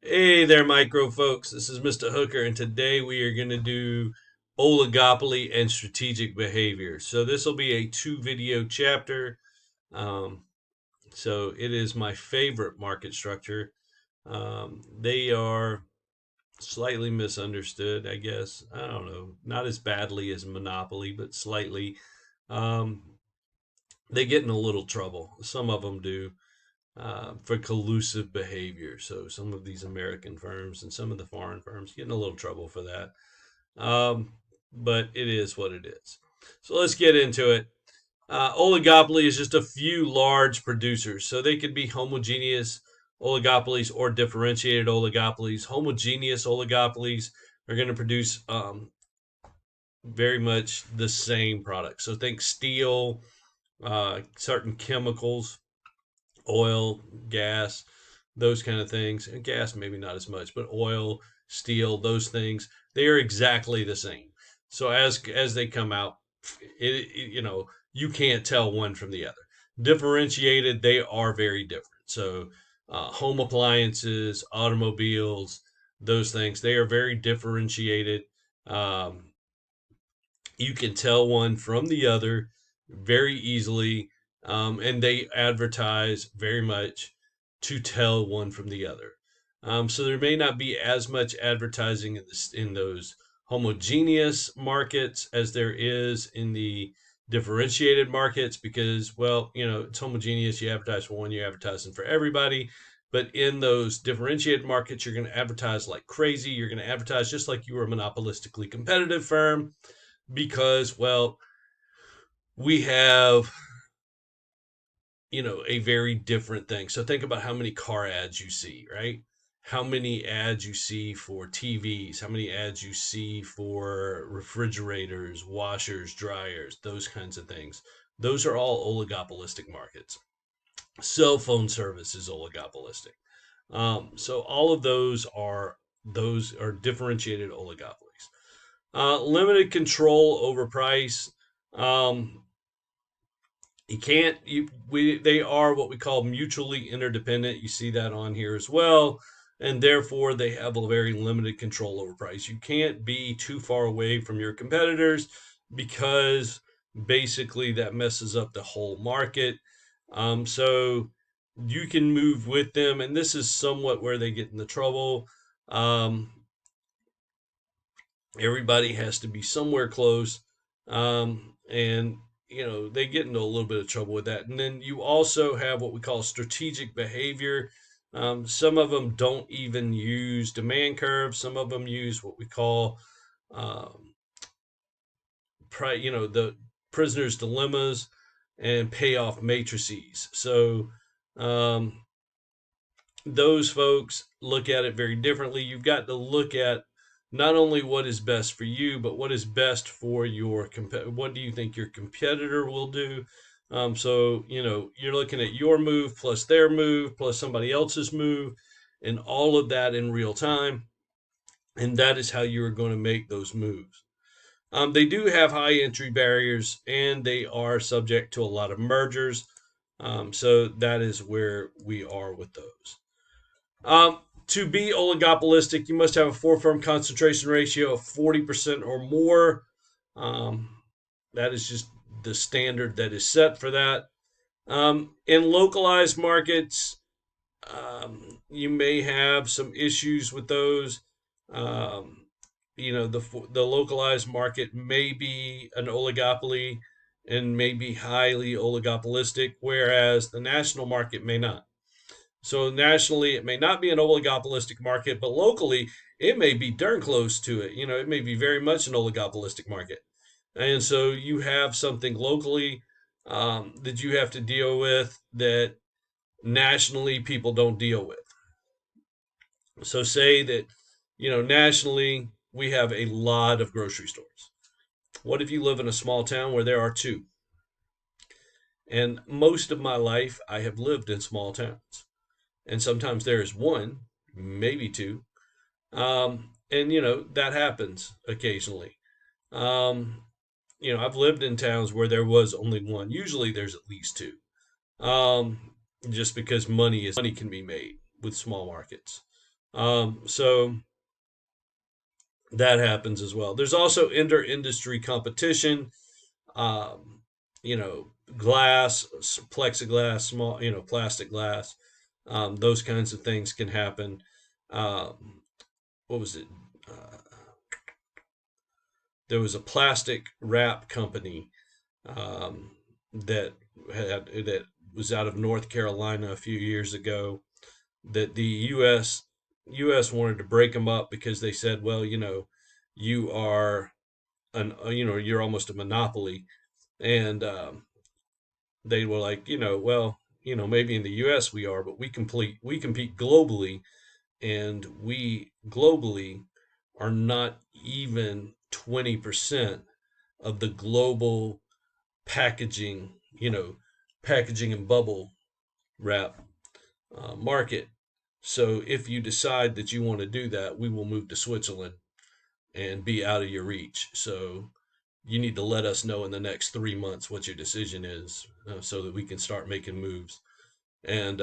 Hey there, micro folks. This is Mr. Hooker, and today we are going to do oligopoly and strategic behavior. So this will be a two-video chapter. Um, so it is my favorite market structure. They are slightly misunderstood, I guess. I don't know, not as badly as monopoly, but slightly. Um, they get in a little trouble. Some of them do. For collusive behavior. So some of these American firms and some of the foreign firms get in a little trouble for that. But it is what it is. So let's get into it. Oligopoly is just a few large producers. So they could be homogeneous oligopolies or differentiated oligopolies. Homogeneous oligopolies are going to produce very much the same product. So think steel, certain chemicals, oil, gas, those kind of things. And gas, maybe not as much, but oil, steel, those things, they are exactly the same. So as they come out, you can't tell one from the other. Differentiated, they are very different. So home appliances, automobiles, those things, they are very differentiated. Um, you can tell one from the other very easily, and they advertise very much to tell one from the other. So there may not be as much advertising in those homogeneous markets as there is in the differentiated markets because, well, it's homogeneous. You advertise for one, you're advertising for everybody. But in those differentiated markets, you're going to advertise like crazy. You're going to advertise just like you were a monopolistically competitive firm because, well, we have, a very different thing. So think about how many car ads you see, right? How many ads you see for TVs, how many ads you see for refrigerators, washers, dryers, those kinds of things. Those are all oligopolistic markets. Cell phone service is oligopolistic. So all of those are differentiated oligopolies. Limited control over price. Um, you can't you we They are what we call mutually interdependent. You see that on here as well, and therefore they have a very limited control over price. You can't be too far away from your competitors because basically that messes up the whole market. So you can move with them, and this is somewhat where they get in the trouble. um, Everybody has to be somewhere close, and they get into a little bit of trouble with that. And then you also have what we call strategic behavior. Some of them don't even use demand curves. Some of them use what we call um, the prisoner's dilemmas and payoff matrices. So um, those folks look at it very differently. You've got to look at not only what is best for you, but what is best for your what do you think your competitor will do? So you're looking at your move plus their move plus somebody else's move, and all of that in real time, and that is how you are going to make those moves. They do have high entry barriers, and they are subject to a lot of mergers. So that is where we are with those. To be oligopolistic, you must have a four firm concentration ratio of 40% or more. Um, that is just the standard that is set for that. In localized markets, you may have some issues with those. Um, the localized market may be an oligopoly and may be highly oligopolistic, whereas the national market may not. So nationally, it may not be an oligopolistic market, but locally, it may be darn close to it. It may be very much an oligopolistic market. And so you have something locally that you have to deal with that nationally people don't deal with. So say that, nationally, we have a lot of grocery stores. What if you live in a small town where there are two? And most of my life, I have lived in small towns. And sometimes there is one, maybe two. And that happens occasionally. Um, I've lived in towns where there was only one. Usually there's at least two. Um, just because money can be made with small markets. So that happens as well. There's also inter-industry competition. Um, Glass, plexiglass, small, plastic glass. Those kinds of things can happen. What was it? Uh, there was a plastic wrap company um, that was out of North Carolina a few years ago. That the U.S. wanted to break them up because they said, well, you are you're almost a monopoly, and they were like, well, maybe in the U.S. we are, but we compete globally, and we globally are not even 20% of the global packaging, packaging and bubble wrap market. So if you decide that you want to do that, we will move to Switzerland and be out of your reach. So you need to let us know in the next 3 months what your decision is, so that we can start making moves. And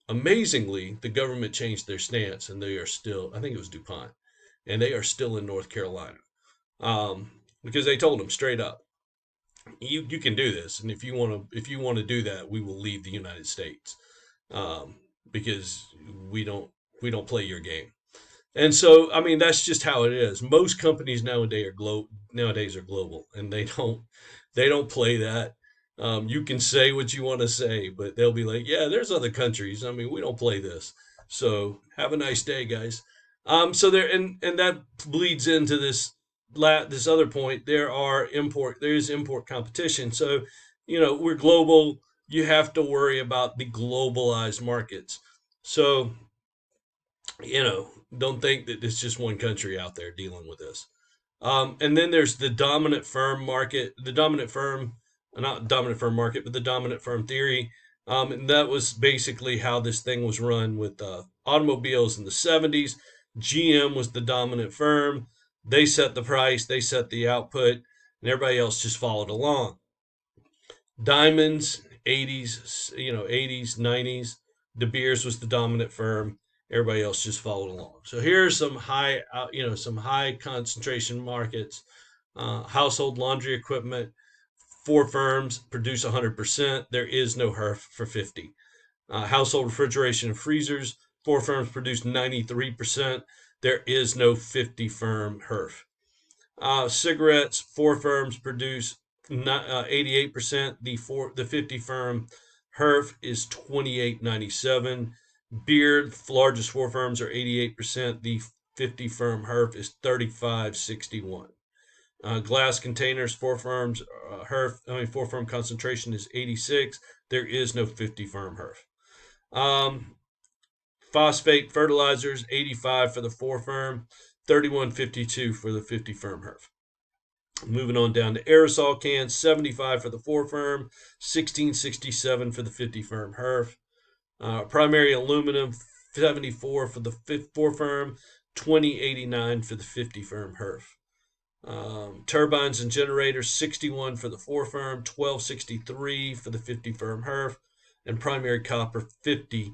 amazingly, the government changed their stance, and they are still, I think it was DuPont, and they are still in North Carolina, because they told them straight up, you can do this, and if you want to do that, we will leave the United States, um, because we don't we don't play your game. And so, I mean, that's just how it is. Most companies nowadays are global, and they don't play that. You can say what you want to say, but they'll be like, "Yeah, there's other countries. I mean, we don't play this." So, have a nice day, guys. So there, and that bleeds into this other point. There is import competition. So, we're global. You have to worry about the globalized markets. So, don't think that it's just one country out there dealing with this. And then there's the dominant firm market, the dominant firm, not dominant firm market, but the dominant firm theory. And that was basically how this thing was run with automobiles in the 70s. GM was the dominant firm. They set the price, they set the output, and everybody else just followed along. Diamonds, 80s, 90s. De Beers was the dominant firm. Everybody else just followed along. So here's some high concentration markets. Household laundry equipment. Four firms produce 100%. There is no HERF for 50. Household refrigeration and freezers. Four firms produce 93%. There is no 50 firm HERF. Cigarettes, four firms produce 88%. The 50 firm HERF is 28.97. Beer, the largest four firms are 88%. The 50 firm HERF is 35.61. Glass containers, four firm concentration is 86. There is no 50 firm HERF. Phosphate fertilizers, 85 for the four firm, 31.52 for the 50 firm HERF. Moving on down to aerosol cans, 75 for the four firm, 16.67 for the 50 firm HERF. Primary aluminum, 74 for the four firm, 20.89 for the 50 firm HERF. Turbines and generators, 61 for the four firm, 12.63 for the 50 firm HERF. And primary copper, 50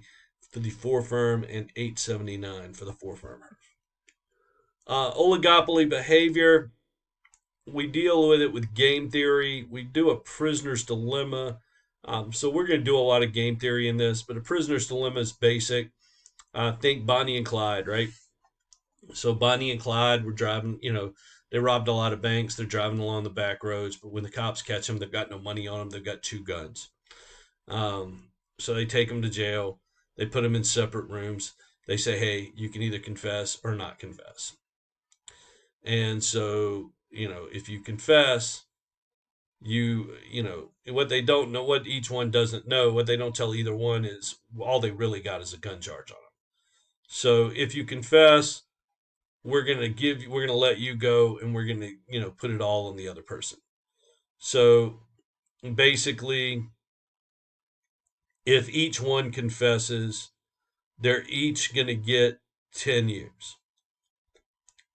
for the four firm and 8.79 for the four firm HERF. Oligopoly behavior, we deal with it with game theory. We do a prisoner's dilemma. So we're going to do a lot of game theory in this, but a prisoner's dilemma is basic. Think Bonnie and Clyde, right? So Bonnie and Clyde were driving, they robbed a lot of banks. They're driving along the back roads, but when the cops catch them, they've got no money on them. They've got two guns. So they take them to jail. They put them in separate rooms. They say, hey, you can either confess or not confess. And so, if you confess, what they don't know, what each one doesn't know, what they don't tell either one is all they really got is a gun charge on them. So if you confess, we're going to let you go, and we're going to, put it all on the other person. So basically, if each one confesses, they're each going to get 10 years.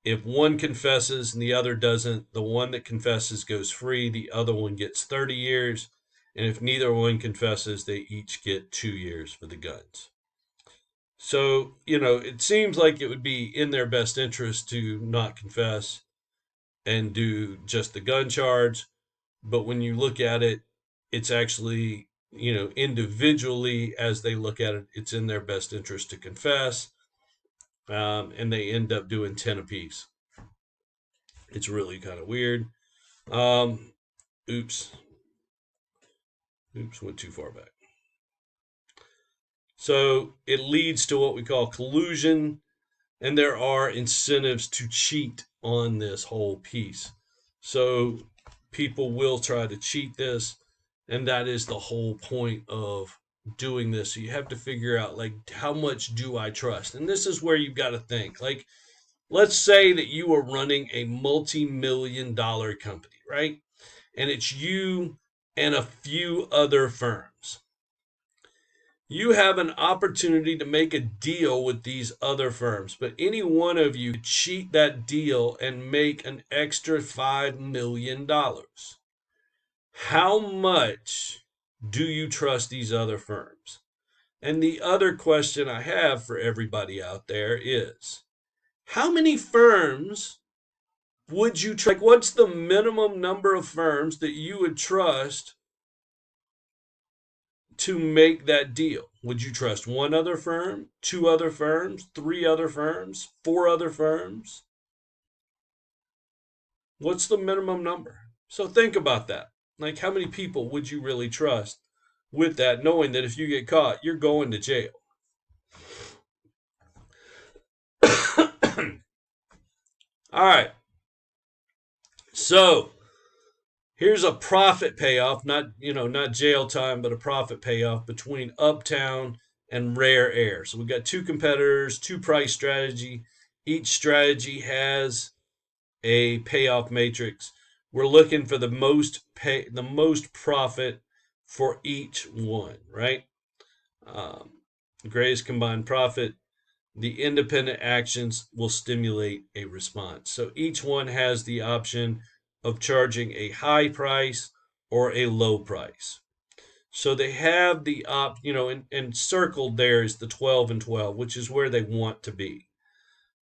If one confesses and the other doesn't, the one that confesses goes free, the other one gets 30 years. And if neither one confesses, they each get 2 years for the guns. So, it seems like it would be in their best interest to not confess and do just the gun charge. But when you look at it, it's actually, individually as they look at it, it's in their best interest to confess. And they end up doing 10 apiece. It's really kind of weird. Um, oops. Oops, went too far back. So it leads to what we call collusion, and there are incentives to cheat on this whole piece. So people will try to cheat this, and that is the whole point of doing this. So you have to figure out, like, how much do I trust? And this is where you've got to think. Like, let's say that you are running a multi-million-dollar company, right? And it's you and a few other firms. You have an opportunity to make a deal with these other firms, but any one of you could cheat that deal and make an extra $5 million. How much do you trust these other firms? And the other question I have for everybody out there is, how many firms would you trust? Like, what's the minimum number of firms that you would trust to make that deal? Would you trust one other firm, two other firms, three other firms, four other firms? What's the minimum number? So think about that. Like, how many people would you really trust with that, knowing that if you get caught, you're going to jail? All right. So here's a profit payoff, not jail time, but a profit payoff between Uptown and Rare Air. So we've got two competitors, two price strategy. Each strategy has a payoff matrix. We're looking for the most profit for each one, right? Um, greatest combined profit. The independent actions will stimulate a response. So each one has the option of charging a high price or a low price. So they have the and circled there is the 12 and 12, which is where they want to be.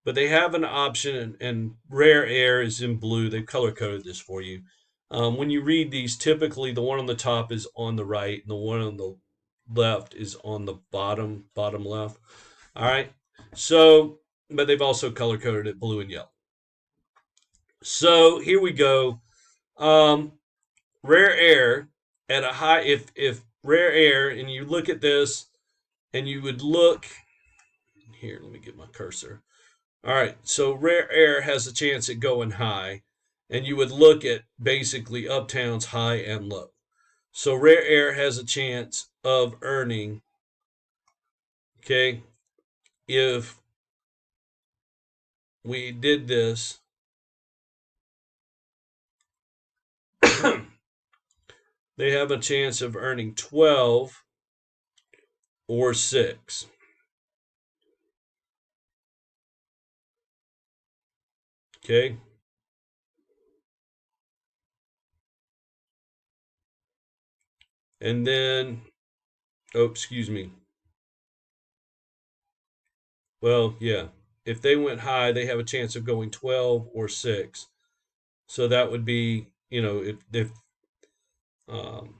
But they have an option, and Rare Air is in blue. They've color coded this for you. When you read these, typically the one on the top is on the right, and the one on the left is on the bottom left. All right. So, but they've also color coded it blue and yellow. So here we go. Um, Rare Air at a high, if Rare Air, and you look at this, and you would look here. Let me get my cursor. All right, so Rare Air has a chance at going high, and you would look at basically Uptown's high and low. So Rare Air has a chance of earning, okay, if we did this, they have a chance of earning 12 or 6. Okay? And then, oh, excuse me. Well, yeah. If they went high, they have a chance of going 12 or 6. So that would be, um,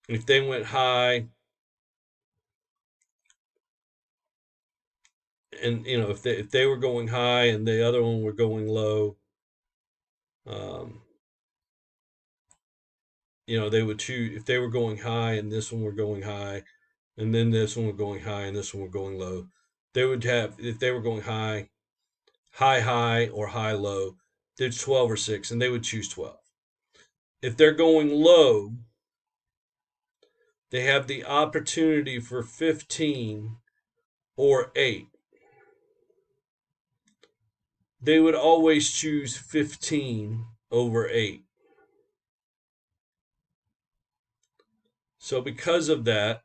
if they went high, and if they were going high and the other one were going low, um, they would choose. If they were going high and this one were going high, and then this one were going high and this one were going low, they would have, if they were going high, high or high low, there's 12 or 6, and they would choose 12. If they're going low, they have the opportunity for 15 or 8. They would always choose 15 over 8. So because of that,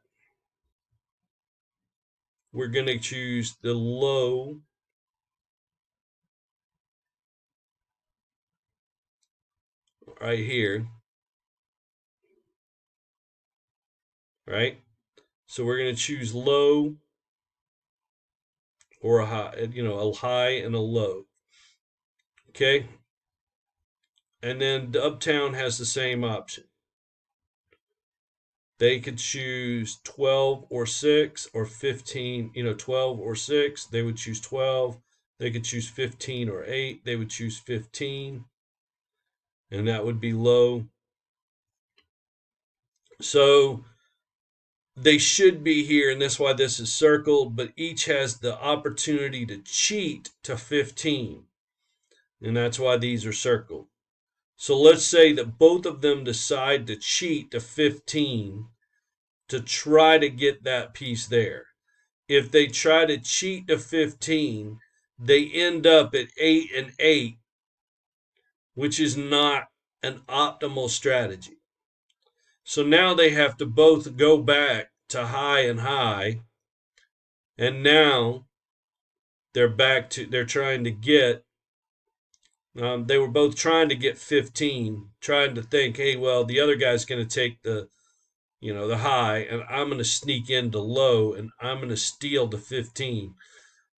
we're going to choose the low right here, right? So we're going to choose low or a high, a high and a low. Okay. And then the Uptown has the same option. They could choose 12 or 6 or 15, 12 or 6. They would choose 12. They could choose 15 or 8. They would choose 15. And that would be low. So they should be here, and that's why this is circled, but each has the opportunity to cheat to 15. And that's why these are circled. So let's say that both of them decide to cheat to 15 to try to get that piece there. If they try to cheat to 15, they end up at 8 and 8, which is not an optimal strategy. So now they have to both go back to high and high, and now they're trying to get, they were both trying to get 15, trying to think, hey, well, the other guy's going to take the high, and I'm going to sneak into low, and I'm going to steal the 15.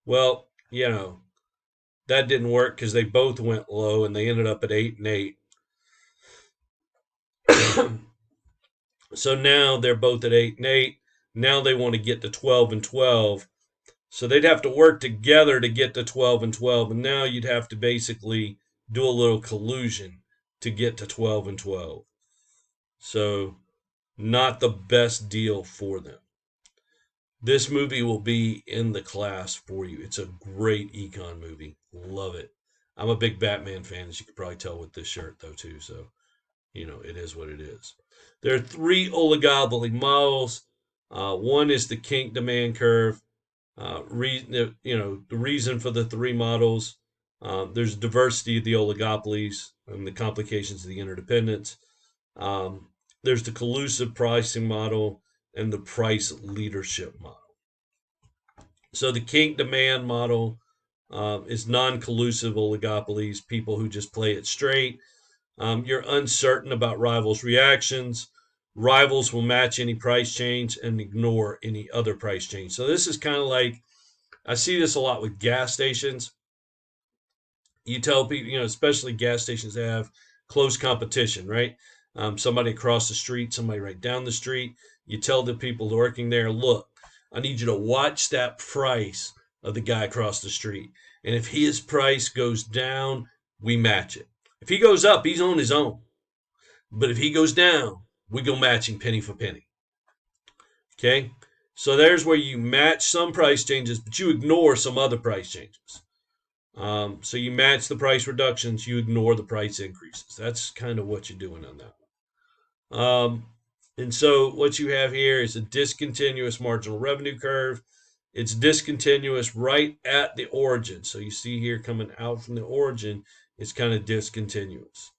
Well, that didn't work because they both went low, and they ended up at 8 and 8. So now they're both at 8 and 8. Now they want to get to 12 and 12. So they'd have to work together to get to 12 and 12. And now you'd have to basically do a little collusion to get to 12 and 12. So not the best deal for them. This movie will be in the class for you. It's a great econ movie. Love it. I'm a big Batman fan, as you can probably tell with this shirt, though, too. So, it is what it is. There are 3 oligopoly models. One is the kink demand curve. The reason for the 3 models. There's diversity of the oligopolies and the complications of the interdependence. There's the collusive pricing model and the price leadership model. So the kink demand model is non-collusive oligopolies, people who just play it straight. You're uncertain about rivals' reactions. Rivals will match any price change and ignore any other price change. So this is kind of like, I see this a lot with gas stations. You tell people, especially gas stations that have close competition, right? Somebody across the street, somebody right down the street. You tell the people working there, look, I need you to watch that price of the guy across the street. And if his price goes down, we match it. If he goes up, he's on his own. But if he goes down, we go matching penny for penny. Okay? So there's where you match some price changes, but you ignore some other price changes. So you match the price reductions, you ignore the price increases. That's kind of what you're doing on that one. And so what you have here is a discontinuous marginal revenue curve. It's discontinuous right at the origin. So you see here coming out from the origin, it's kind of discontinuous.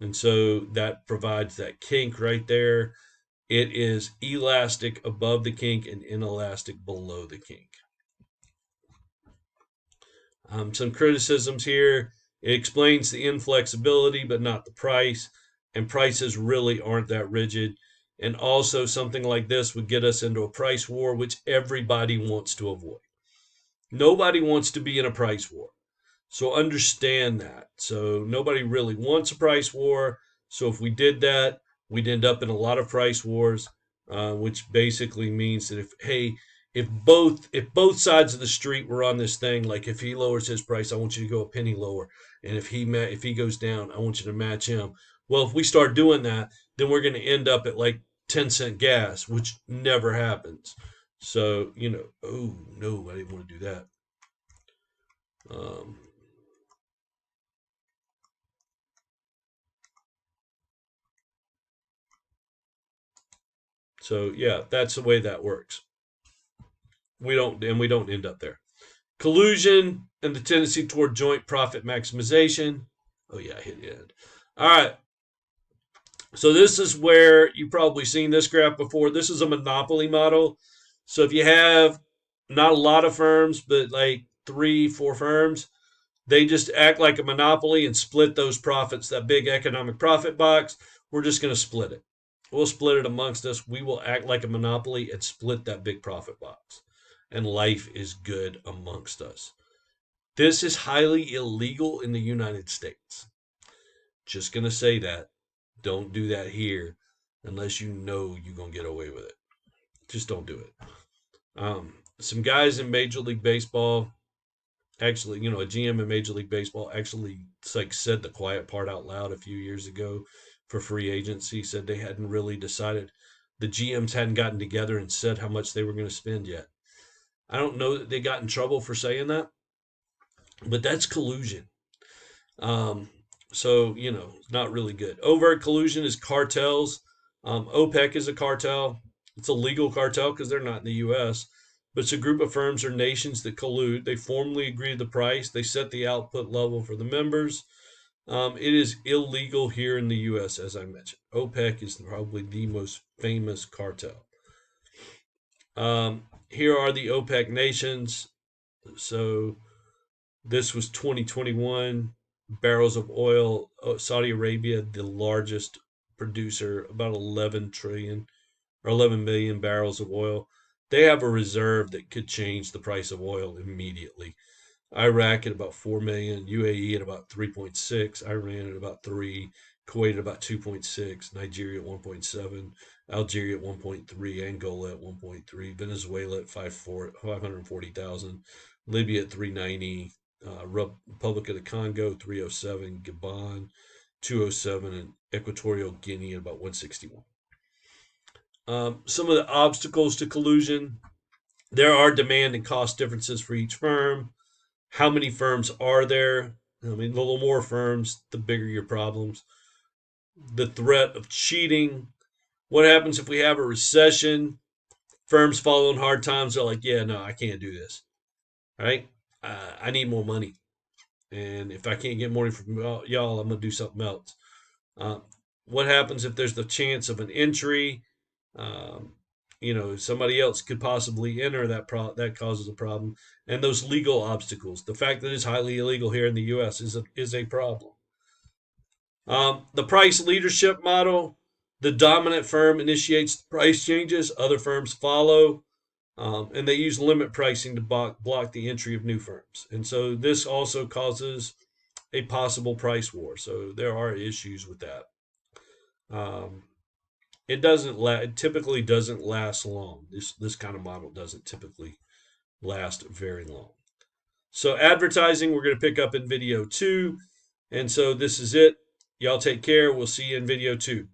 And so that provides that kink right there. It is elastic above the kink and inelastic below the kink. Some criticisms here. It explains the inflexibility, but not the price. And prices really aren't that rigid. And also something like this would get us into a price war, which everybody wants to avoid. Nobody wants to be in a price war. So understand that. So nobody really wants a price war. So if we did that, we'd end up in a lot of price wars, which basically means that if both sides of the street were on this thing, like if he lowers his price, I want you to go a penny lower, and if he goes down, I want you to match him. Well, if we start doing that, then we're going to end up at like 10-cent gas, which never happens. So oh no, I didn't want to do that. So yeah, that's the way that works. We don't end up there. Collusion and the tendency toward joint profit maximization. Oh yeah, I hit the end. All right. So this is where you've probably seen this graph before. This is a monopoly model. So if you have not a lot of firms, but like 3-4 firms, they just act like a monopoly and split those profits, that big economic profit box. We're just going to split it. We'll split it amongst us. We will act like a monopoly and split that big profit box. and life is good amongst us. This is highly illegal in the United States. Just going to say that. Don't do that here unless you know you're going to get away with it. Just don't do it. Some guys in Major League Baseball, actually, a GM in Major League Baseball actually said the quiet part out loud a few years ago for free agency. Said they hadn't really decided. The GMs hadn't gotten together and said how much they were going to spend yet. I don't know that they got in trouble for saying that, but that's collusion. Um, so, it's not really good. Overt collusion is cartels. OPEC is a cartel. It's a legal cartel because they're not in the U.S., but it's a group of firms or nations that collude. They formally agree to the price. They set the output level for the members. It is illegal here in the U.S., as I mentioned. OPEC is probably the most famous cartel. Here are the OPEC nations. So this was 2021. Barrels of oil. Saudi Arabia, the largest producer, about 11 trillion or 11 million barrels of oil. They have a reserve that could change the price of oil immediately. Iraq at about 4 million, UAE at about 3.6, Iran at about 3, Kuwait at about 2.6, Nigeria at 1.7, Algeria at 1.3, Angola at 1.3, Venezuela at 540,000, Libya at 390, Republic of the Congo 307, Gabon 207, and Equatorial Guinea at about 161. Some of the obstacles to collusion: there are demand and cost differences for each firm. How many firms are there? I mean, the little more firms, the bigger your problems. The threat of cheating. What happens if we have a recession? Firms following hard times are like, yeah, no, I can't do this. Right? I need more money. And if I can't get more from y'all, I'm going to do something else. What happens if there's the chance of an entry? Um, somebody else could possibly enter that causes a problem. And those legal obstacles, the fact that it's highly illegal here in the U.S. is a problem. The price leadership model: the dominant firm initiates the price changes, other firms follow, and they use limit pricing to block the entry of new firms. And so this also causes a possible price war. So there are issues with that. It typically doesn't last long. This kind of model doesn't typically last very long. So advertising, we're going to pick up in video 2. And so this is it. Y'all take care. We'll see you in video 2.